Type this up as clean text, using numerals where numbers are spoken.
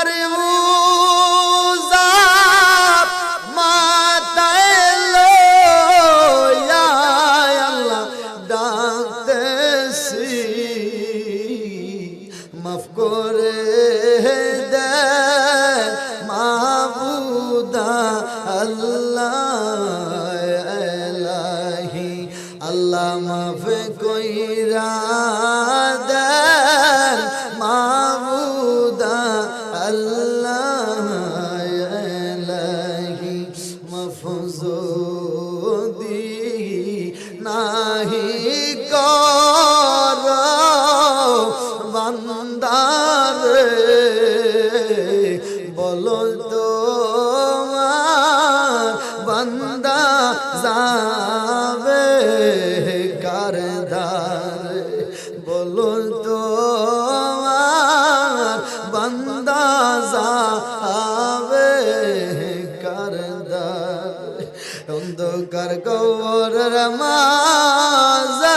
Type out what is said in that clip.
গুনার উজাব মাথায় লইয়া আল্লাহ ডাকতেছি মাফ করে দে মাবুদা আল্লাহ এলাহি আল্লাহ মাফ কইরা দেন মাবুদা আল্লাহ এলাহি মফজুদি নাহি কর বান্দার বলো তো বান্দা যাবে কারদার বলো তো বান্দা যাবে কারদার অন্ধকার কবরের মাঝে